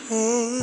Hey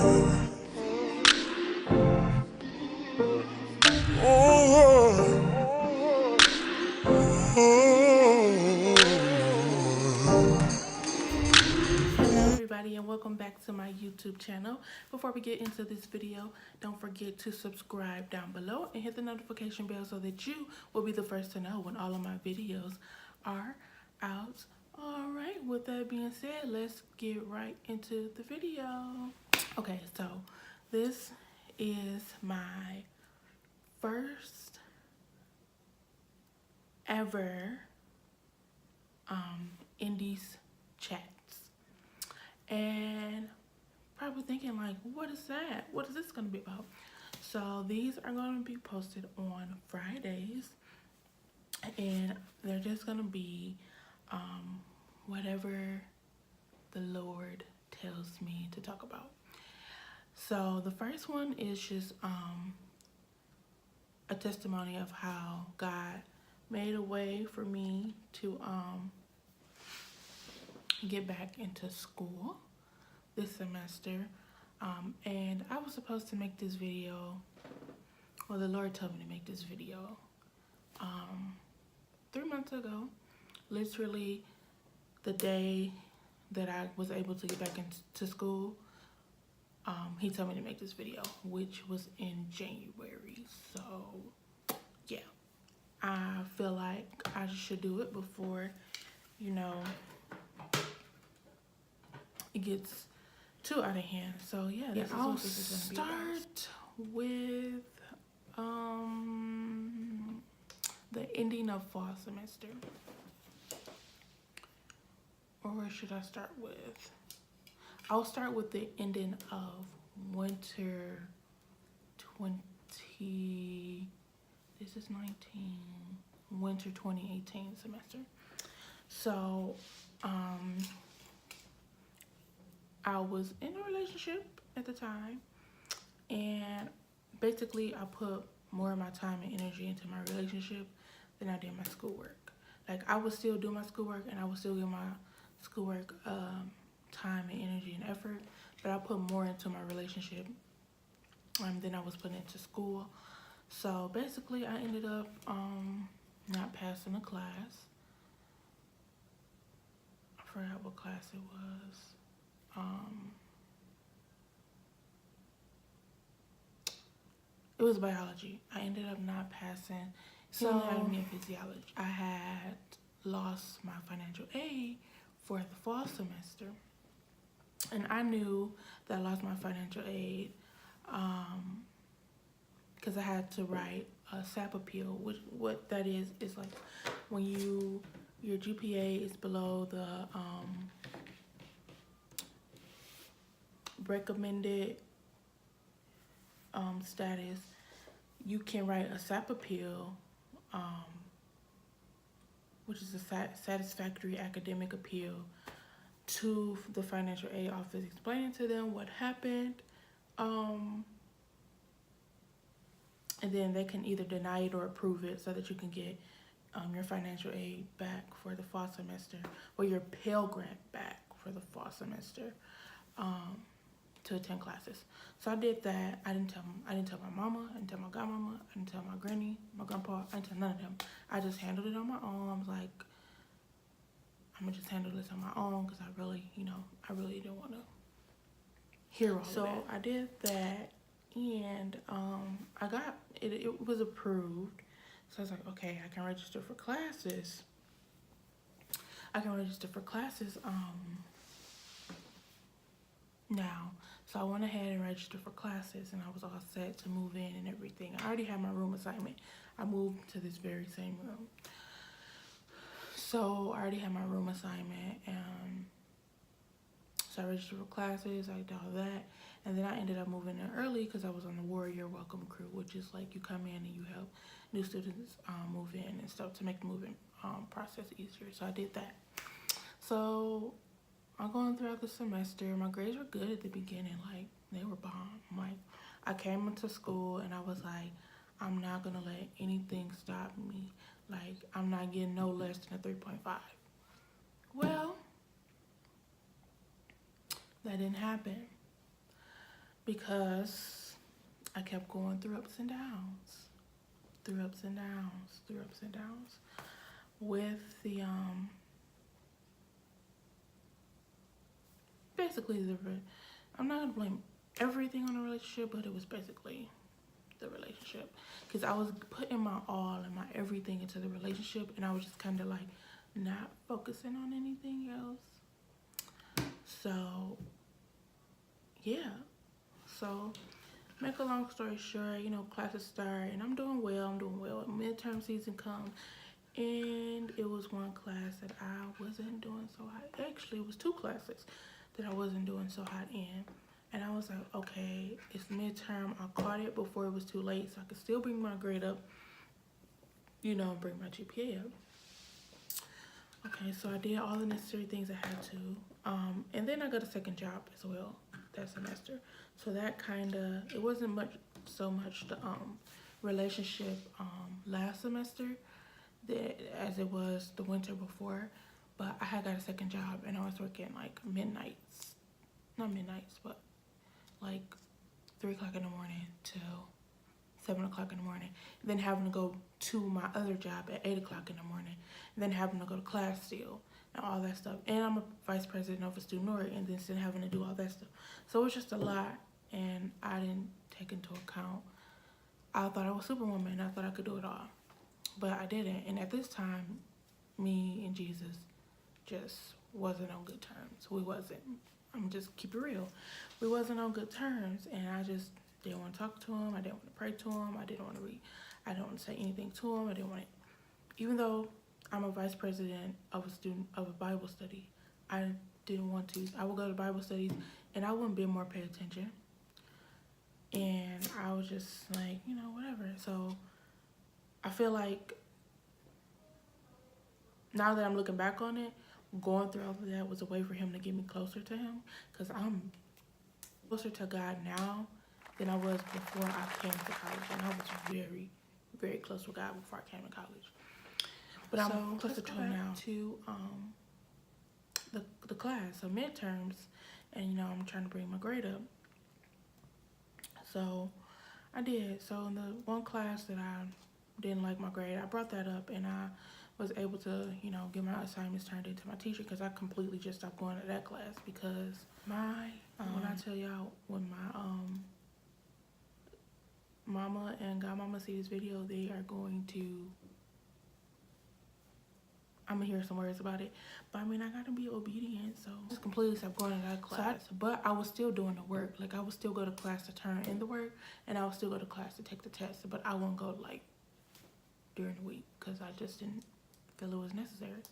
everybody, and welcome back to my YouTube channel. Before we get into this video, don't forget to subscribe down below and hit the notification bell so that you will be the first to know when all of my videos are out. Alright, with that being said, let's get right into the video. Okay, so this is my first ever Indy's chats, and probably thinking like, what is that? What is this gonna be about? So these are gonna be posted on Fridays, and they're just gonna be whatever the Lord tells me to talk about. So the first one is just a testimony of how God made a way for me to get back into school this semester. And I was supposed to make this video, well, the Lord told me to make this video 3 months ago, literally the day that I was able to get back into school. He told me to make this video, which was in January. So yeah, I feel like I should do it before, you know, it gets too out of hand. So yeah, this is I'll what this is gonna be about. Start with the ending of fall semester. Or where should I start with? I'll start with the ending of winter 2018 semester. So I was in a relationship at the time, and basically I put more of my time and energy into my relationship than I did my schoolwork. Like, I would still do my schoolwork and I would still give my schoolwork time and energy and effort, but I put more into my relationship than I was putting into school. So basically I ended up not passing a class. I forgot what class it was. It was biology. I ended up not passing. So anatomy and physiology. I had lost my financial aid for the fall semester, and I knew that I lost my financial aid because I had to write a SAP appeal. Which, what that is like when your GPA is below the recommended status, you can write a SAP appeal, which is a satisfactory academic appeal, to the financial aid office, explaining to them what happened, and then they can either deny it or approve it so that you can get your financial aid back for the fall semester, or your Pell Grant back for the fall semester, to attend classes. So I did that. I didn't tell my mama, I didn't tell my godmama, I didn't tell my granny, my grandpa, I didn't tell none of them. I just handled it on my own. I was like, I'm gonna just handle this on my own because I really didn't want to hear all of that. So I did that, and I got it. It was approved. So I was like, okay, I can register for classes. Now. So I went ahead and registered for classes, and I was all set to move in and everything. I already had my room assignment. I moved to this very same room. So I already had my room assignment, and so I registered for classes, I did all that, and then I ended up moving in early because I was on the Warrior Welcome Crew, which is like you come in and you help new students move in and stuff to make the moving process easier. So I did that. So I'm going throughout the semester. My grades were good at the beginning, like they were bomb. Like, I came into school and I was like, I'm not gonna let anything stop me. Like, I'm not getting no less than a 3.5. Well, that didn't happen. because I kept going through ups and downs, through ups and downs, through ups and downs with the basically I'm not gonna blame everything on the relationship, but it was basically the relationship, because I was putting my all and my everything into the relationship, and I was just kind of like not focusing on anything else. So yeah, so make a long story short, classes start and I'm doing well. Midterm season comes, and it was one class that I wasn't doing so hot. Actually, it was two classes that I wasn't doing so hot in. And I was like, okay, it's midterm. I caught it before it was too late, so I could still bring my grade up, bring my GPA up. Okay, so I did all the necessary things I had to. And then I got a second job as well that semester. So that it wasn't so much the relationship last semester as it was the winter before. But I had got a second job, and I was working like not midnights, but like 3 o'clock in the morning till 7 o'clock in the morning, then having to go to my other job at 8 o'clock in the morning, and then having to go to class still and all that stuff. And I'm a vice president of a student org, and then still having to do all that stuff. So it's just a lot, and I didn't take into account. I thought I was Superwoman, and I thought I could do it all, but I didn't. And at this time, me and Jesus just wasn't on good terms. We wasn't. I'm just keep it real. We wasn't on good terms, and I just didn't want to talk to him. I didn't want to pray to him. I didn't want to read. I didn't want to say anything to him. I didn't want to, even though I'm a vice president of a Bible study, I didn't want to. I would go to Bible studies, and I wouldn't be more pay attention. And I was just like, whatever. So I feel like now that I'm looking back on it, going through all of that was a way for him to get me closer to him, because I'm closer to God now than I was before I came to college. And I was very, very close with God before I came to college. But I'm closer to him now. To the class, so midterms, and I'm trying to bring my grade up. So I did. So in the one class that I didn't like my grade, I brought that up, and I was able to, get my assignments turned into my teacher, because I completely just stopped going to that class, because when I tell y'all, when my mama and godmama see this video, they are going to, I'm gonna hear some words about it, but I gotta be obedient, so I just completely stopped going to that class. But I was still doing the work. Like, I would still go to class to turn in the work, and I would still go to class to take the test, but I wouldn't go during the week, because I just didn't feel it was necessary.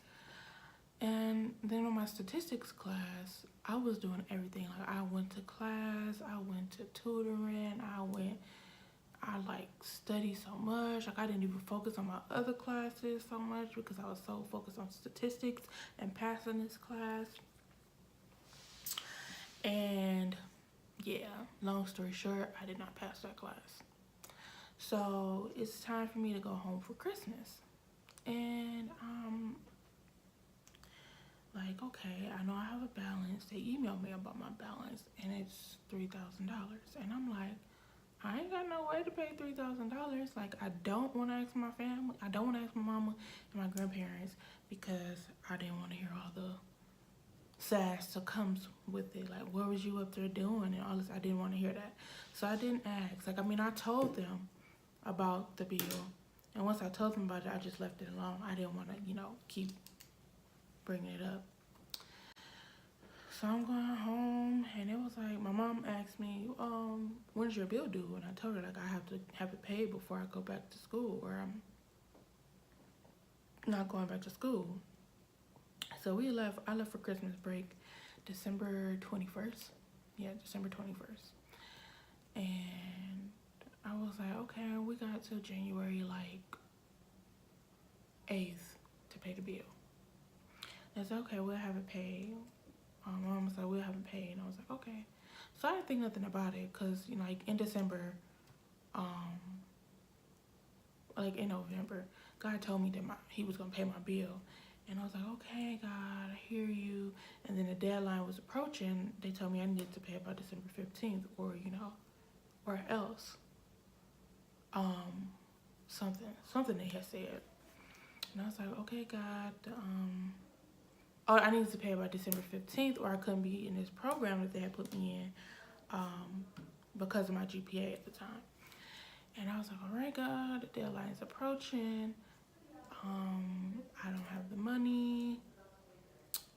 And then in my statistics class, I was doing everything. Like, I went to class, I went to tutoring, I studied so much. Like, I didn't even focus on my other classes so much, because I was so focused on statistics and passing this class. And yeah, long story short, I did not pass that class. So it's time for me to go home for Christmas. And like, okay, I know I have a balance. They emailed me about my balance, and it's $3,000. And I'm like, I ain't got no way to pay $3,000. Like, I don't want to ask my family. I don't want to ask my mama and my grandparents, because I didn't want to hear all the sass that comes with it. Like, what was you up there doing and all this? I didn't want to hear that. So I didn't ask. Like, I told them about the bill. And once I told them about it, I just left it alone. I didn't want to, keep bringing it up. So I'm going home, and it was like, my mom asked me, when's your bill due? And I told her, I have to have it paid before I go back to school, or I'm not going back to school. So I left for Christmas break December 21st. Yeah, December 21st. And I was like, okay, we got till January 8th to pay the bill. And I said, okay, we'll have it paid. My mom was like, we'll have it paid. And I was like, okay. So I didn't think nothing about it, because, in December, in November, God told me that he was going to pay my bill. And I was like, okay, God, I hear you. And then the deadline was approaching. They told me I needed to pay by December 15th or, or else. Something they had said. And I was like, okay, God, I needed to pay by December 15th or I couldn't be in this program that they had put me in because of my GPA at the time. And I was like, all right, God, the deadline's approaching. I don't have the money.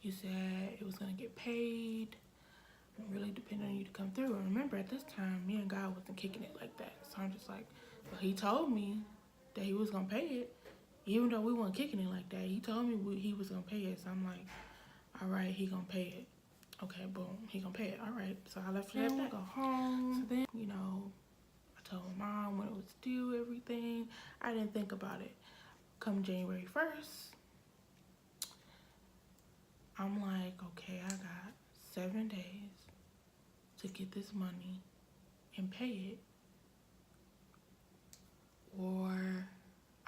You said it was going to get paid. I'm really depending on you to come through. And remember, at this time, me and God wasn't kicking it like that. So I'm just like, well, he told me that he was going to pay it. Even though we weren't kicking it like that, he told me he was going to pay it. So I'm like, all right, he going to pay it. Okay, boom, he going to pay it. All right. So I left it at that. Go home. So then, I told my mom when it was due, everything. I didn't think about it. Come January 1st, I'm like, okay, I got 7 days to get this money and pay it, or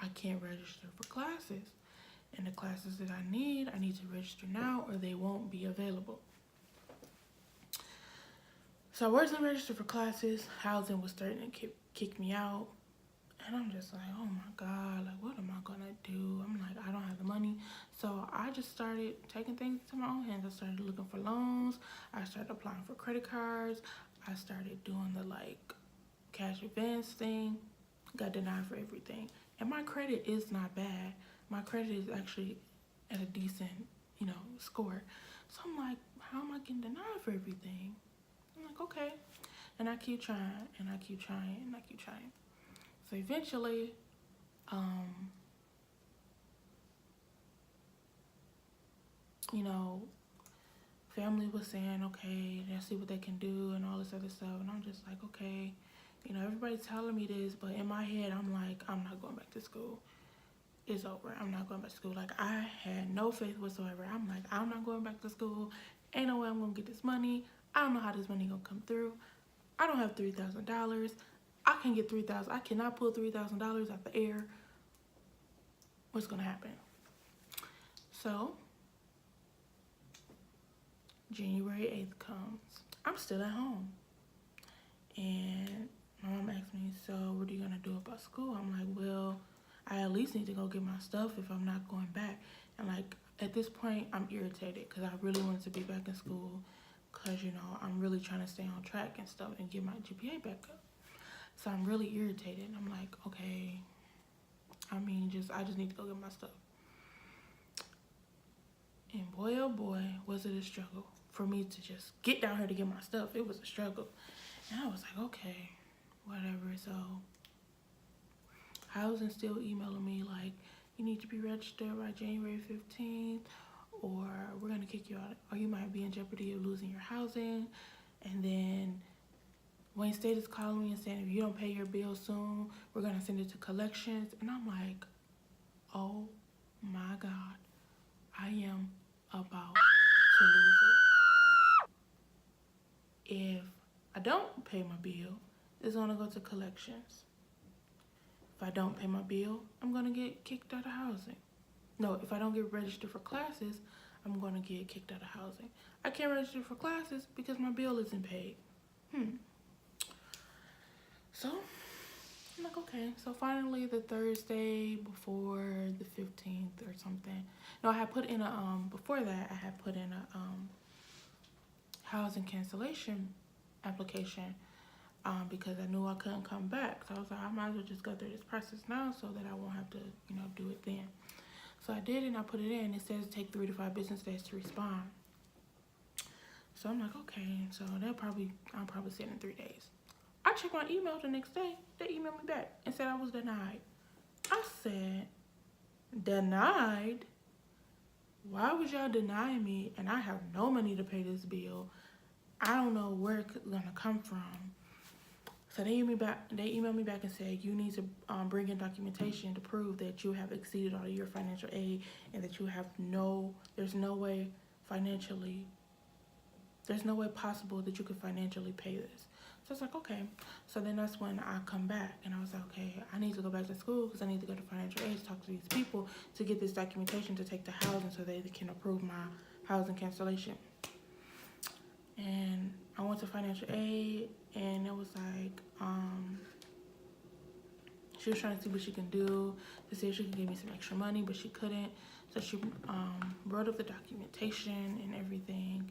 I can't register for classes. And the classes that I need to register now or they won't be available. So I wasn't registered for classes. Housing was starting to kick me out. And I'm just like, oh my God, like, what am I gonna do? I'm like, I don't have the money. So I just started taking things into my own hands. I started looking for loans. I started applying for credit cards. I started doing the cash advance thing. Got denied for everything. And my credit is not bad. My credit is actually at a decent, score. So I'm like, how am I getting denied for everything? I'm like, okay. And I keep trying, and I keep trying, and I keep trying. So eventually, family was saying, okay, let's see what they can do and all this other stuff. And I'm just like, okay, everybody's telling me this, but in my head, I'm like, I'm not going back to school. It's over. I'm not going back to school. Like, I had no faith whatsoever. I'm like, I'm not going back to school. Ain't no way I'm going to get this money. I don't know how this money going to come through. I don't have $3,000. I can get $3,000. I cannot pull $3,000 out the air. What's going to happen? So, January 8th comes. I'm still at home. And my mom asked me, so what are you going to do about school? I'm like, well, I at least need to go get my stuff if I'm not going back. And at this point, I'm irritated because I really wanted to be back in school because, I'm really trying to stay on track and stuff and get my GPA back up. So I'm really irritated. I'm like, okay, I just need to go get my stuff. And boy, oh boy, was it a struggle for me to just get down here to get my stuff. It was a struggle. And I was like, okay, whatever. So housing still emailing me like, you need to be registered by January 15th or we're going to kick you out, or you might be in jeopardy of losing your housing. And then Wayne State is calling me and saying, if you don't pay your bill soon, we're going to send it to collections. And I'm like, oh my God, I am about to lose it. If I don't pay my bill, it's going to go to collections. If I don't pay my bill, I'm going to get kicked out of housing. No, if I don't get registered for classes, I'm going to get kicked out of housing. I can't register for classes because my bill isn't paid. So, I'm like, okay. So finally, the Thursday before the 15th or something. No, I had put in before that, I had put in a housing cancellation application because I knew I couldn't come back. So I was like, I might as well just go through this process now so that I won't have to, do it then. So I did, and I put it in. It says take 3 to 5 business days to respond. So I'm like, okay. So I'll probably send in 3 days. I checked my email the next day. They emailed me back and said I was denied. I said, denied? Why would y'all deny me? And I have no money to pay this bill. I don't know where it's gonna come from. So they emailed me back and said, you need to bring in documentation to prove that you have exceeded all of your financial aid and that there's no way possible that you could financially pay this. So I was like, okay. So then that's when I come back, and I was like, okay, I need to go back to school because I need to go to financial aid to talk to these people to get this documentation to take the housing so they can approve my housing cancellation. And I went to financial aid, and it was like, she was trying to see what she can do to see if she could give me some extra money, but she couldn't. So she wrote up the documentation and everything.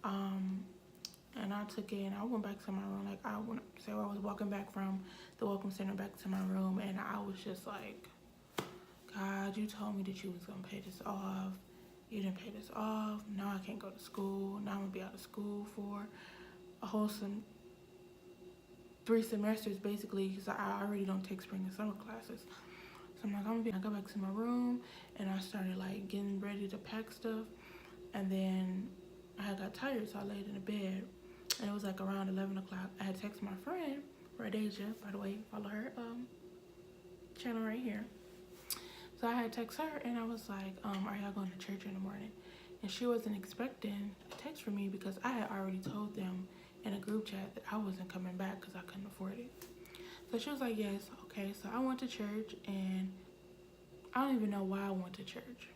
And I took it and I went back to my room. Like I was walking back from the welcome center back to my room, and I was just like, God, you told me that you was gonna pay this off. You didn't pay this off. Now I can't go to school. Now I'm gonna be out of school for a whole 3 semesters basically, because I already don't take spring and summer classes. So I'm like, I go back to my room, and I started like getting ready to pack stuff, and then I got tired, so I laid in the bed, and it was like around 11 o'clock. I had texted my friend, Rhodesia, by the way, follow her channel right here. So I had texted her, and I was like, are y'all going to church in the morning? And she wasn't expecting a text from me because I had already told them in a group chat that I wasn't coming back because I couldn't afford it. So she was like, yes, okay. So I went to church, and I don't even know why I went to church.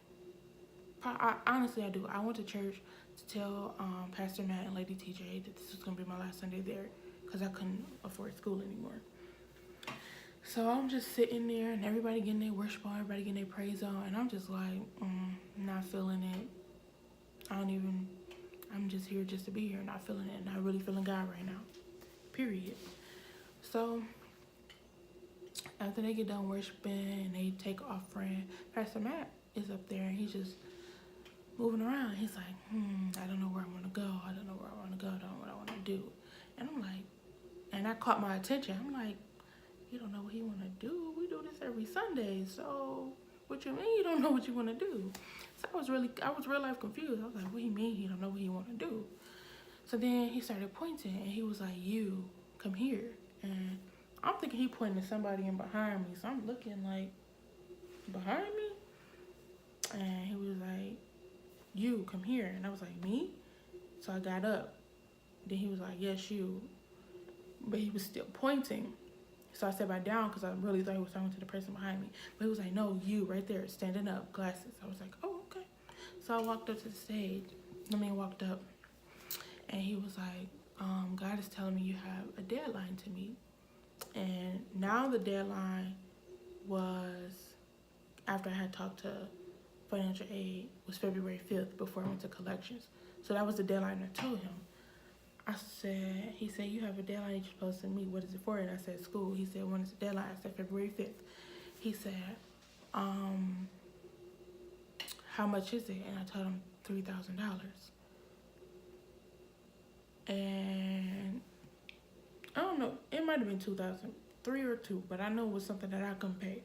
Honestly, I do. I went to church to tell Pastor Matt and Lady TJ that this was going to be my last Sunday there because I couldn't afford school anymore. So I'm just sitting there, and everybody getting their worship on, everybody getting their praise on, and I'm just like, not feeling it. I'm just here just to be here, not feeling it, not really feeling God right now, period. So after they get done worshiping and they take offering, Pastor Matt is up there, and he's just moving around. He's like, I don't know where I'm going to go. I don't know where I want to go. I don't know what I want to do. And I'm like, and that caught my attention. I'm like, you don't know what he want to do? We do this every Sunday. So what you mean you don't know what you want to do? So I was real life confused. I was like, what do you mean he don't know what he want to do? So then he started pointing, and he was like, you, come here. And I'm thinking he pointing to somebody in behind me. So I'm looking like, behind me? And he was like, you, come here. And I was like, me? So I got up. Then he was like, yes, you. But he was still pointing. So I sat back down because I really thought he was talking to the person behind me. But he was like, no, you, right there, standing up, glasses. I was like, oh, okay. So I walked up to the stage. Walked up. And he was like, God is telling me you have a deadline to meet. And now the deadline was, after I had talked to financial aid, was February 5th before I went to collections. So that was the deadline I told him. He said, you have a deadline that you're supposed to meet. What is it for? And I said, school. He said, when is the deadline? I said, February 5th. He said, how much is it? And I told him $3,000. And I don't know, it might have been 2003 or 2, but I know it was something that I couldn't pay.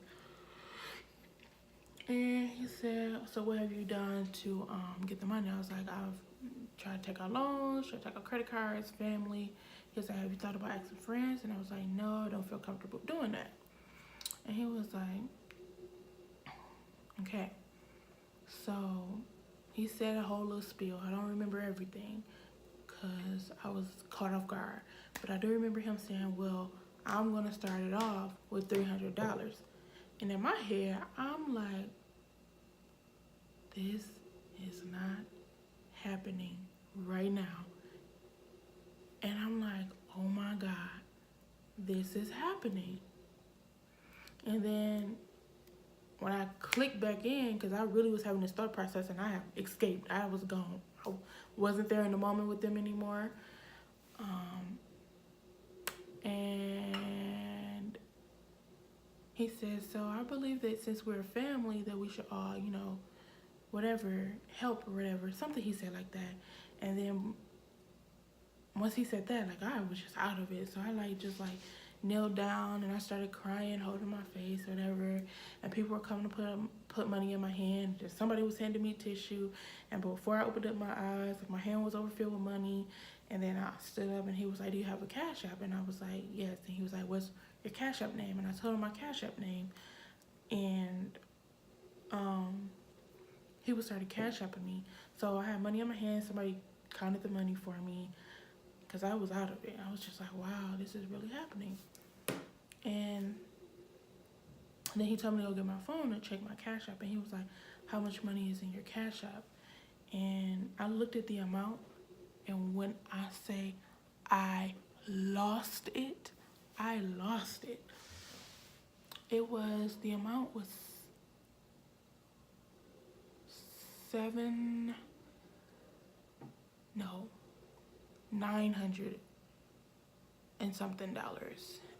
And he said, so what have you done to get the money? I was like, I've tried to take out loans, tried to take out credit cards, family. He said, have you thought about asking friends? And I was like, no, I don't feel comfortable doing that. And he was like, okay. So he said a whole little spiel. I don't remember everything because I was caught off guard. But I do remember him saying, well, I'm going to start it off with $300. And in my head, I'm like, this is not happening right now. And I'm like, oh my God, this is happening. And then when I clicked back in, because I really was having this thought process, and I have escaped. I was gone. I wasn't there in the moment with them anymore. And he said, so I believe that since we're a family, that we should all, whatever, help or whatever. Something he said like that. And then once he said that, like, I was just out of it. So I just knelt down, and I started crying, holding my face, whatever. And people were coming to put money in my hand. Just somebody was handing me tissue. And before I opened up my eyes, my hand was overfilled with money. And then I stood up, and he was like, do you have a Cash App? And I was like, yes. And he was like, what's your Cash App name? And I told him my Cash App name. And he started Cash Apping me. So I had money in my hand. Somebody counted the money for me. because I was out of it. I was just like, wow, this is really happening. And then he told me to go get my phone and check my Cash App, and he was like, how much money is in your Cash App? And I looked at the amount, and when I say I lost it, the amount was $900 and something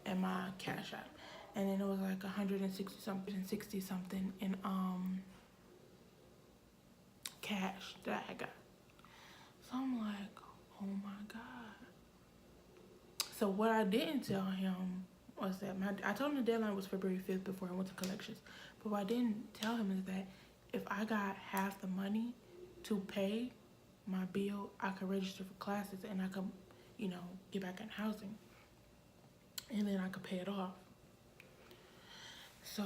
in my Cash App. And then it was like 160 something in cash that I got. So I'm like, oh my God. So what I didn't tell him was that I told him the deadline was February 5th before I went to collections. But what I didn't tell him is that if I got half the money to pay my bill, I could register for classes and I could, get back in housing. And then I could pay it off. So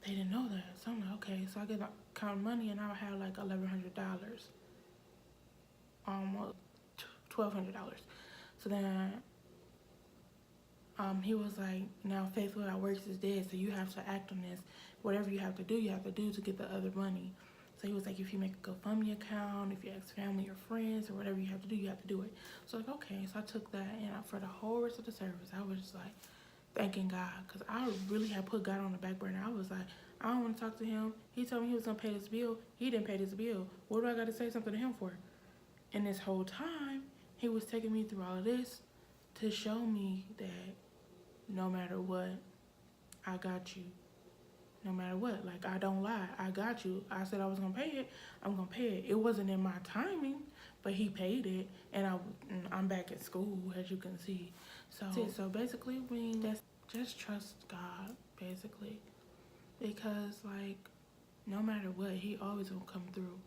they didn't know that. So I'm like, okay. So I get count money and I had like $1,100. Almost $1,200. So then he was like, now faith without works is dead, so you have to act on this. Whatever you have to do to get the other money. So he was like, if you make a GoFundMe account, if you ask family or friends or whatever you have to do it. So like, okay. So I took that, and for the whole rest of the service, I was just like thanking God, because I really had put God on the back burner. I was like, I don't want to talk to him. He told me he was going to pay this bill. He didn't pay this bill. What do I got to say something to him for? And this whole time, he was taking me through all of this to show me that no matter what, I got you. No matter what. Like, I don't lie. I got you. I said I was going to pay it. I'm going to pay it. It wasn't in my timing, but he paid it. And I'm back at school, as you can see. So basically, just trust God, basically. Because, like, no matter what, he always will come through.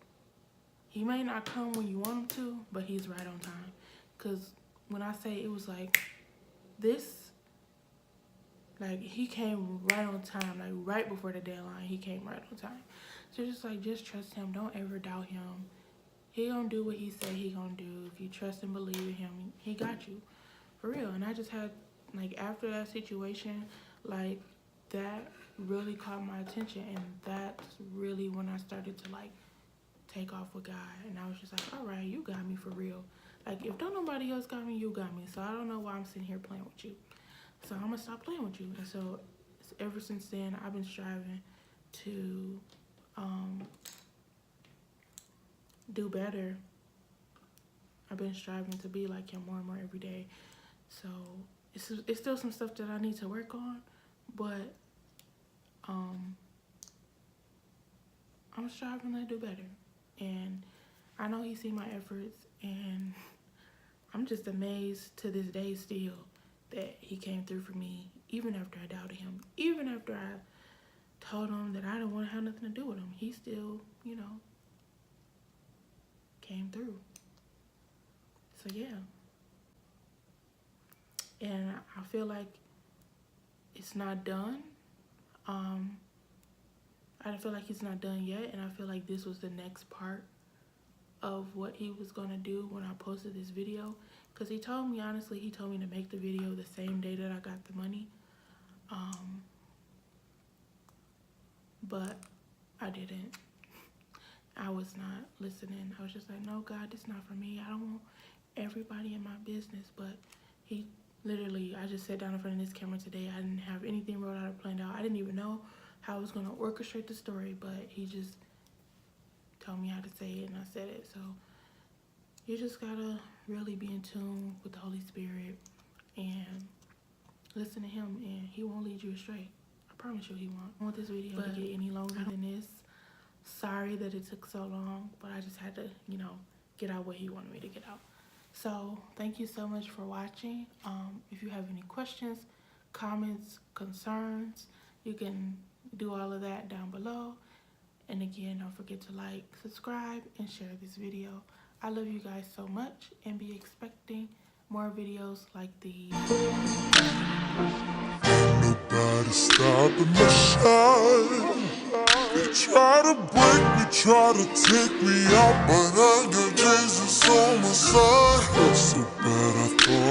He may not come when you want him to, but he's right on time. Because when I say it was like this, like, he came right on time. Like, right before the deadline, he came right on time. So just trust him. Don't ever doubt him. He gonna do what he say he gonna do. If you trust and believe in him, he got you. For real. And I just had, like, after that situation, like, that really caught my attention. And that's really when I started to, like, take off with God. And I was just like, all right, you got me for real. Like, if don't nobody else got me, you got me. So I don't know why I'm sitting here playing with you. So I'm gonna stop playing with you. And so ever since then, I've been striving to do better. I've been striving to be like him more and more every day. So it's still some stuff that I need to work on, but I'm striving to do better. And I know he see my efforts, and I'm just amazed to this day still that he came through for me, even after I doubted him, even after I told him that I didn't want to have nothing to do with him. He still, came through. So yeah. And I feel like it's not done. I feel like he's not done yet, and I feel like this was the next part of what he was gonna do when I posted this video. Because he told me, honestly, he told me to make the video the same day that I got the money. But I didn't. I was not listening. I was just like, no, God, this is not for me. I don't want everybody in my business. But he literally, I just sat down in front of this camera today. I didn't have anything wrote out or planned out. I didn't even know how I was going to orchestrate the story. But he just told me how to say it, and I said it. So you just got to really be in tune with the Holy Spirit and listen to him, and he won't lead you astray. I promise you he won't. I don't want this video to get any longer than this. Sorry that it took so long, but I just had to, get out what he wanted me to get out. So thank you so much for watching. If you have any questions, comments, concerns, you can do all of that down below. And again, don't forget to like, subscribe, and share this video. I love you guys so much, and be expecting more videos like these. Nobody stopping my shine. They try to break make me, try to take me out, but I got Jesus on my side. So bad I thought